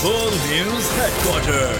World News Headquarters.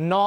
9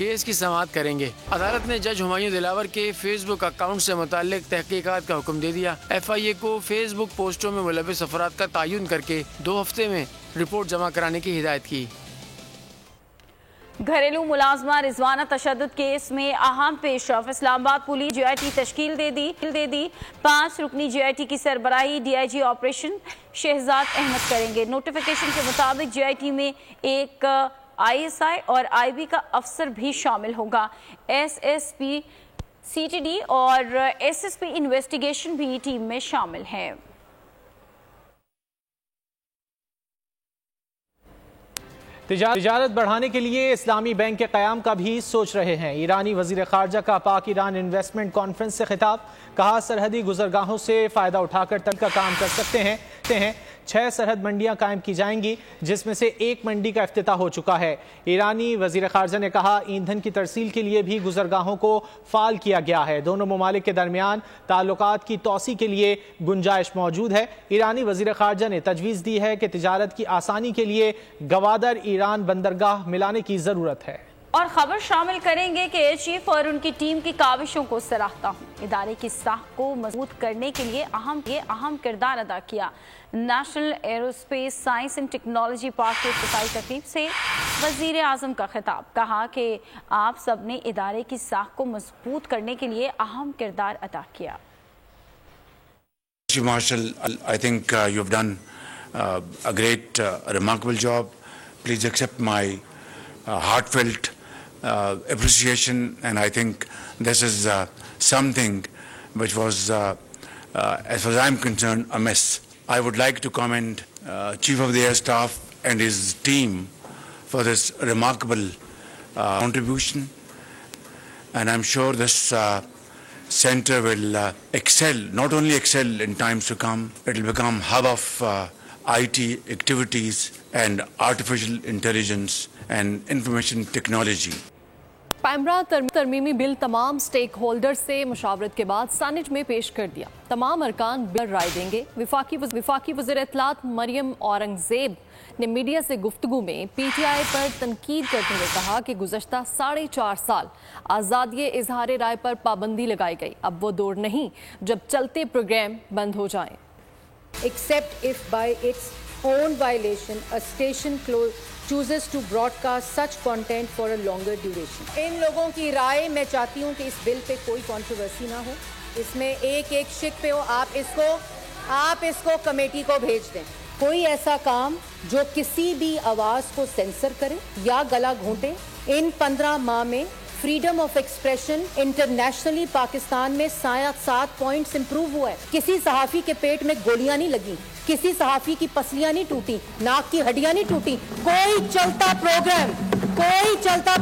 case کی سماعت کریں گے۔ عدالت نے جج ہمایوں دلاور کے فیس بک اکاؤنٹ سے متعلق تحقیقات کا حکم دے دیا۔ ایف آئی اے کو فیس بک پوسٹوں میں ملوث افراد کا تعین کر کے 2 ہفتے میں رپورٹ جمع کرانے کی ہدایت کی۔ گھریلو ملازمہ رضوانہ تشدد کیس میں اہم پیش رفت، اسلام آباد پولیس جی آئی ٹی تشکیل دے دی 5 رکنی جی آئی ٹی کی سربراہی D I G operation Shahzad Ahmad کریں گے۔ نوٹیفیکیشن کے مطابق جی آئی ٹی میں ایک آئی ایس آئی اور آئی بی کا افسر بھی شامل ہوگا۔ S S P C T D اور ایس ایس پی انویسٹیگیشن بھی ٹیم میں شامل ہیں۔ تجارت بڑھانے کے لیے اسلامی بینک کے قیام کا بھی سوچ رہے ہیں۔ ایرانی وزیر خارجہ کا پاک ایران انویسٹمنٹ کانفرنس سے خطاب، کہا سرحدی گزرگاہوں سے فائدہ اٹھا کر تل کا کام کر سکتے ہیں۔ 6 سرحد منڈیاں قائم کی جائیں گی، جس میں سے 1 منڈی کا افتتاح ہو چکا ہے۔ ایرانی وزیر خارجہ نے کہا ایندھن کی ترسیل کے لیے بھی گزرگاہوں کو فعال کیا گیا ہے۔ دونوں ممالک کے درمیان تعلقات کی توسیع کے لیے گنجائش موجود ہے۔ ایرانی وزیر خارجہ نے تجویز دی ہے کہ تجارت کی آسانی کے لیے گوادر ایران بندرگاہ ملانے کی ضرورت ہے۔ اور خبر شامل کریں گے کہ ایئر چیف اور ان کی ٹیم کی کاوشوں کو سراہتا ہوں۔ ادارے کی ساکھ کو مضبوط کرنے کے لیے اہم کردار ادا کیا۔ National aerospace science and technology park کے افتتاحی تقریب سے وزیر اعظم کا خطاب، کہا کہ آپ سب نے ادارے کی ساکھ کو مضبوط کرنے کے لیے اہم کردار ادا کیا۔ Chief Marshal, I think you've done a great, remarkable job. Please accept my heartfelt appreciation, and I think this is something which was, as far as I'm concerned, a miss. I would like to commend Chief of the Air Staff and his team for this remarkable contribution, and I'm sure this center will excel, not only excel in times to come, it will become hub of IT activities and artificial intelligence and information technology. PEMRA ترمیمی بل تمام سٹیک holder سے مشاورت کے بعد Saint میں پیش کر دیا۔ تمام ارکان بل رائے دیں گے۔ وفاقی وزیر اطلاعات مریم اورنگزیب نے میڈیا سے گفتگو میں پی ٹی آئی پر تنقید کرتے ہوئے کہا کہ گزشتہ 4.5 سال آزادی اظہار رائے پر پابندی لگائی گئی، اب وہ دور نہیں جب چلتے پروگرام بند ہو جائیں۔ Except if by its own violation a station chooses to broadcast such content for a longer duration. ان لوگوں کی رائے میں چاہتی ہوں کہ اس بل پہ کوئی کنٹروورسی نہ ہو، اس میں ایک شک پہ ہو، آپ اس کو کمیٹی کو بھیج دیں۔ کوئی ایسا کام جو کسی بھی آواز کو سینسر کرے یا گلا گھونٹے، ان 15 ماہ میں freedom of expression internationally Pakistan میں 7 پوائنٹس امپروو ہوا ہے۔ کسی صحافی کے پیٹ میں گولیاں نہیں لگی، کسی صحافی کی پسلیاں نہیں ٹوٹی، ناک کی ہڈیاں نہیں ٹوٹی۔ کوئی چلتا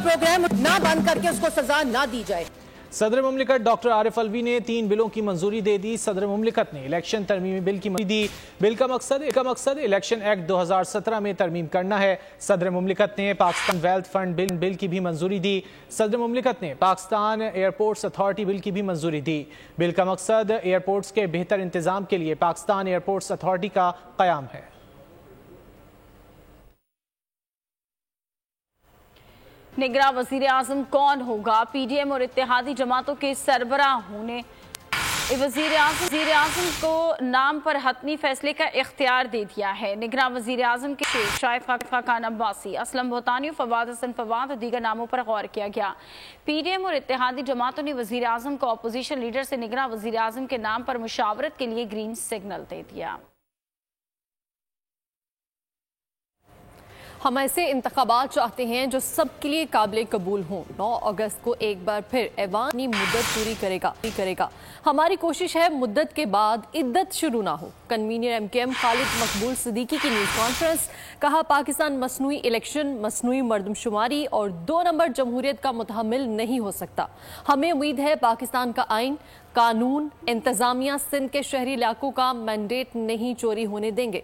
پروگرام نہ بند کر کے اس کو سزا نہ دی جائے۔ صدر مملکت ڈاکٹر عارف الوی نے 3 بلوں کی منظوری دے دی۔ صدر مملکت نے الیکشن ترمیمی بل کی منظوری دی۔ بل کا مقصد الیکشن ایکٹ 2017 میں ترمیم کرنا ہے۔ صدر مملکت نے پاکستان ویلتھ فنڈ بل کی بھی منظوری دی۔ صدر مملکت نے پاکستان ایئرپورٹس اتھارٹی بل کی بھی منظوری دی۔ بل کا مقصد ایئرپورٹس کے بہتر انتظام کے لیے پاکستان ایئرپورٹس اتھارٹی کا قیام ہے۔ نگراں وزیر اعظم کون ہوگا؟ پی ڈی ایم اور اتحادی جماعتوں کے سربراہوں نے وزیر اعظم کو نام پر حتمی فیصلے کا اختیار دے دیا ہے۔ نگراں وزیر اعظم کے شاہد خاقان عباسی، اسلم بہتانی، فواد حسن فواد اور دیگر ناموں پر غور کیا گیا۔ پی ڈی ایم اور اتحادی جماعتوں نے وزیر اعظم کو اپوزیشن لیڈر سے نگراں وزیر اعظم کے نام پر مشاورت کے لیے گرین سگنل دے دیا۔ ہم ایسے انتخابات چاہتے ہیں جو سب کے لیے قابل قبول ہوں۔ 9 اگست کو ایک بار پھر ایوان اپنی مدت پوری کرے گا۔ ہماری کوشش ہے مدت کے بعد عدت شروع نہ ہو۔ کنوینر ایم کے ایم خالد مقبول صدیقی کی نیوز کانفرنس، کہا پاکستان مصنوعی الیکشن، مصنوعی مردم شماری اور 2 نمبر جمہوریت کا متحمل نہیں ہو سکتا۔ ہمیں امید ہے پاکستان کا آئین، قانون، انتظامیہ سندھ کے شہری علاقوں کا مینڈیٹ نہیں چوری ہونے دیں گے۔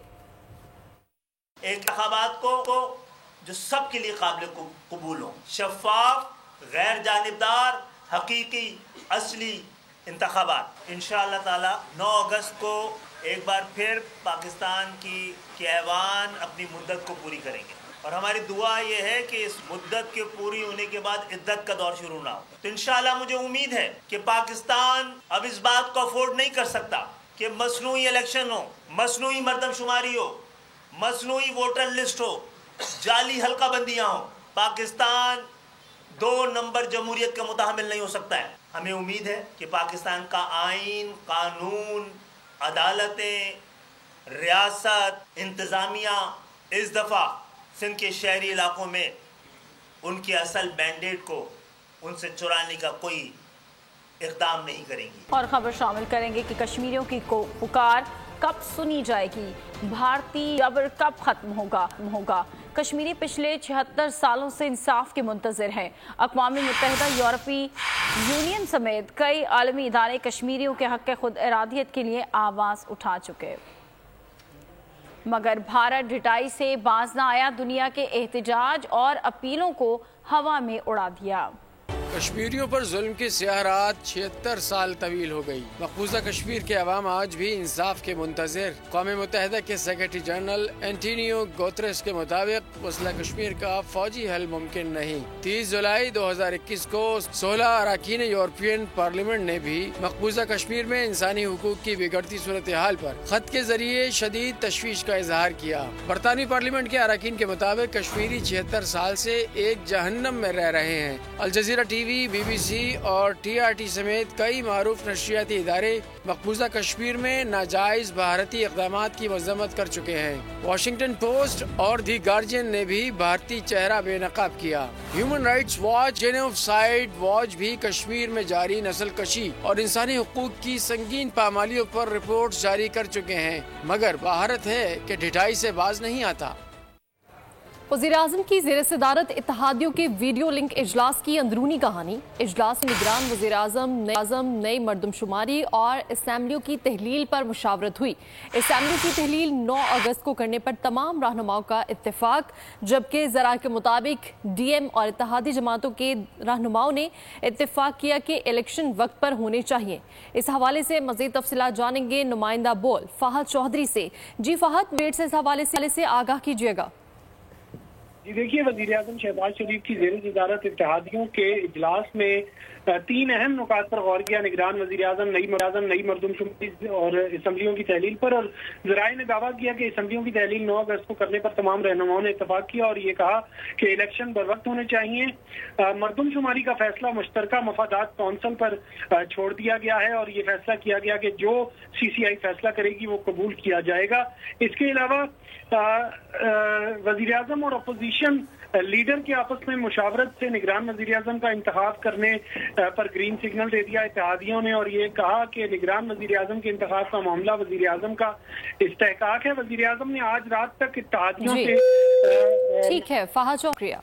انتخابات کو جو سب کے لیے قابل قبول ہوں، شفاف، غیر جانبدار، حقیقی، اصلی انتخابات۔ انشاءاللہ تعالی 9 اگست کو ایک بار پھر پاکستان کی ایوان اپنی مدت کو پوری کریں گے اور ہماری دعا یہ ہے کہ اس مدت کے پوری ہونے کے بعد عدت کا دور شروع نہ ہو. تو انشاءاللہ مجھے امید ہے کہ پاکستان اب اس بات کو افورڈ نہیں کر سکتا کہ مصنوعی الیکشن ہو, مصنوعی مردم شماری ہو, مصنوعی ووٹر لسٹ ہو, جعلی حلقہ بندیاں ہوں. پاکستان 2 نمبر جمہوریت کا متحمل نہیں ہو سکتا ہے. ہمیں امید ہے کہ پاکستان کا آئین, قانون, عدالتیں, ریاست, انتظامیہ اس دفعہ سندھ کے شہری علاقوں میں ان کے اصل مینڈیٹ کو ان سے چرانے کا کوئی اقدام نہیں کریں گی. اور خبر شامل کریں گے کہ کشمیریوں کی پکار کب سنی جائے گی, بھارتی جبر کب ختم ہوگا. کشمیری پچھلے 76 سالوں سے انصاف کے منتظر ہیں. اقوام متحدہ, یورپی یونین سمیت کئی عالمی ادارے کشمیریوں کے حق خود ارادیت کے لیے آواز اٹھا چکے, مگر بھارت ڈٹائی سے باز نہ آیا. دنیا کے احتجاج اور اپیلوں کو ہوا میں اڑا دیا. کشمیریوں پر ظلم کی سیاہ رات 76 سال طویل ہو گئی. مقبوضہ کشمیر کے عوام آج بھی انصاف کے منتظر. اقوام متحدہ کے سیکرٹری جنرل اینٹونیو گوتریس کے مطابق مسئلہ کشمیر کا فوجی حل ممکن نہیں. 30 جولائی 2021 کو 16 اراکین یورپین پارلیمنٹ نے بھی مقبوضہ کشمیر میں انسانی حقوق کی بگڑتی صورتحال پر خط کے ذریعے شدید تشویش کا اظہار کیا. برطانوی پارلیمنٹ کے اراکین کے مطابق کشمیری 76 سال سے ایک جہنم میں رہ رہے ہیں. Al Jazeera T V, B B C اور ٹی آر ٹی سمیت کئی معروف نشریاتی ادارے مقبوضہ کشمیر میں ناجائز بھارتی اقدامات کی مذمت کر چکے ہیں. واشنگٹن پوسٹ اور دی گارجین نے بھی بھارتی چہرہ بے نقاب کیا. Human rights watch, genocide watch بھی کشمیر میں جاری نسل کشی اور انسانی حقوق کی سنگین پامالیوں پر رپورٹ جاری کر چکے ہیں, مگر بھارت ہے کہ ڈٹائی سے باز نہیں آتا. وزیراعظم کی زیر صدارت اتحادیوں کے ویڈیو لنک اجلاس کی اندرونی کہانی. اجلاس میں نگران وزیراعظم, نئی مردم شماری اور اسمبلیوں کی تحلیل پر مشاورت ہوئی. اسمبلیوں کی تحلیل 9 اگست کو کرنے پر تمام رہنماؤں کا اتفاق, جبکہ ذرائع کے مطابق ڈی ایم اور اتحادی جماعتوں کے رہنماؤں نے اتفاق کیا کہ الیکشن وقت پر ہونے چاہیے. اس حوالے سے مزید تفصیلات جانیں گے نمائندہ بول فہد چودھری سے. جی فہد, ڈیٹ سے اس حوالے سے آگاہ کیجیے گا. جی دیکھیے, وزیراعظم شہباز شریف کی زیر صدارت اتحادیوں کے اجلاس میں 3 اہم نکات پر غور کیا. نگران وزیراعظم, نئی مردم شماری اور اسمبلیوں کی تحلیل پر. اور ذرائع نے دعویٰ کیا کہ اسمبلیوں کی تحلیل 9 اگست کو کرنے پر تمام رہنماؤں نے اتفاق کیا اور یہ کہا کہ الیکشن بر وقت ہونے چاہیے. مردم شماری کا فیصلہ مشترکہ مفادات کونسل پر چھوڑ دیا گیا ہے اور یہ فیصلہ کیا گیا کہ جو سی سی آئی فیصلہ کرے گی وہ قبول کیا جائے گا. اس کے علاوہ وزیراعظم اور اپوزیشن لیڈر کے آپس میں مشاورت سے نگران وزیراعظم کا انتخاب کرنے پر گرین سگنل دے دیا اتحادیوں نے, اور یہ کہا کہ نگران وزیراعظم کے انتخاب کا معاملہ وزیراعظم کا استحقاق ہے. وزیراعظم نے آج رات تک اتحادیوں سے ٹھیک ہے فہد, شکریہ.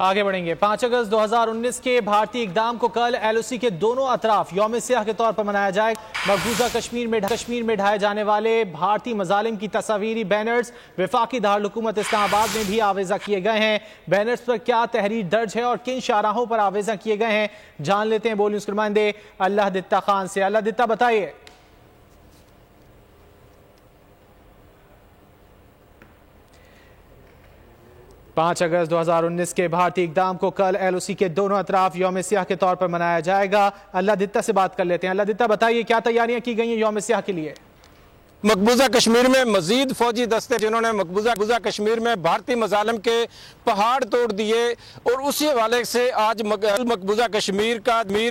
آگے بڑھیں گے. 5 اگست 2019 کے بھارتی اقدام کو کل ایل او سی کے دونوں اطراف یوم سیاہ کے طور پر منایا جائے. مقبوضہ کشمیر میں ڈھائے جانے والے بھارتی مظالم کی تصاویری بینرز وفاقی دارالحکومت اسلام آباد میں بھی آویزہ کیے گئے ہیں. بینرز پر کیا تحریر درج ہے اور کن شاہراہوں پر آویزہ کیے گئے ہیں, جان لیتے ہیں بول نیوز کے نمائندے اللہ دتہ خان سے. اللہ دتہ, بتائیے. 5 اگست 2019 کے بھارتی اقدام کو کل ایل او سی کے دونوں اطراف یوم سیاہ کے طور پر منایا جائے گا. اللہ دتہ سے بات کر لیتے ہیں. اللہ دتہ, بتائیے کیا تیاریاں کی گئی ہیں یوم سیاہ کے لیے؟ مقبوضہ کشمیر میں مزید فوجی دستے جنہوں نے مقبوضہ کشمیر میں بھارتی مظالم کے پہاڑ توڑ دیے, اور اسی حوالے سے آج مقبوضہ کشمیر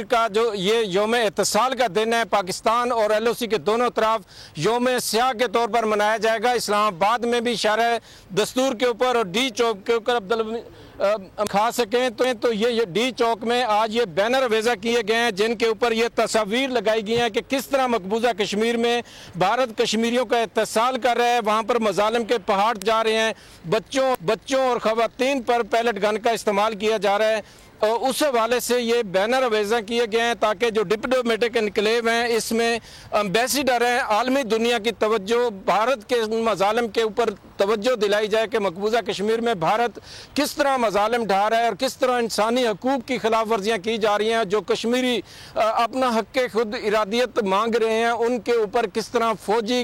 کا جو یہ یوم اتصال کا دن ہے, پاکستان اور ایل او سی کے دونوں طرف یوم سیاہ کے طور پر منایا جائے گا. اسلام آباد میں بھی شارع دستور کے اوپر اور ڈی چوک کے اوپر کھا سکیں تو یہ ڈی چوک میں آج یہ بینر ویزا کیے گئے ہیں جن کے اوپر یہ تصاویر لگائی گئی ہیں کہ کس طرح مقبوضہ کشمیر میں بھارت کشمیریوں کا اتصال کر رہا ہے. وہاں پر مظالم کے پہاڑ جا رہے ہیں, بچوں اور خواتین پر پیلٹ گن کا استعمال کیا جا رہا ہے. اس حوالے سے یہ بینر ویزا کیے گئے ہیں تاکہ جو ڈپلومیٹک انکلیو ہیں اس میں امبیسیڈر ہیں, عالمی دنیا کی توجہ بھارت کے مظالم کے اوپر توجہ دلائی جائے کہ مقبوضہ کشمیر میں بھارت کس طرح مظالم ڈھا رہا ہے اور کس طرح انسانی حقوق کی خلاف ورزیاں کی جا رہی ہیں. جو کشمیری اپنا حق خود ارادیت مانگ رہے ہیں ان کے اوپر کس طرح فوجی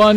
1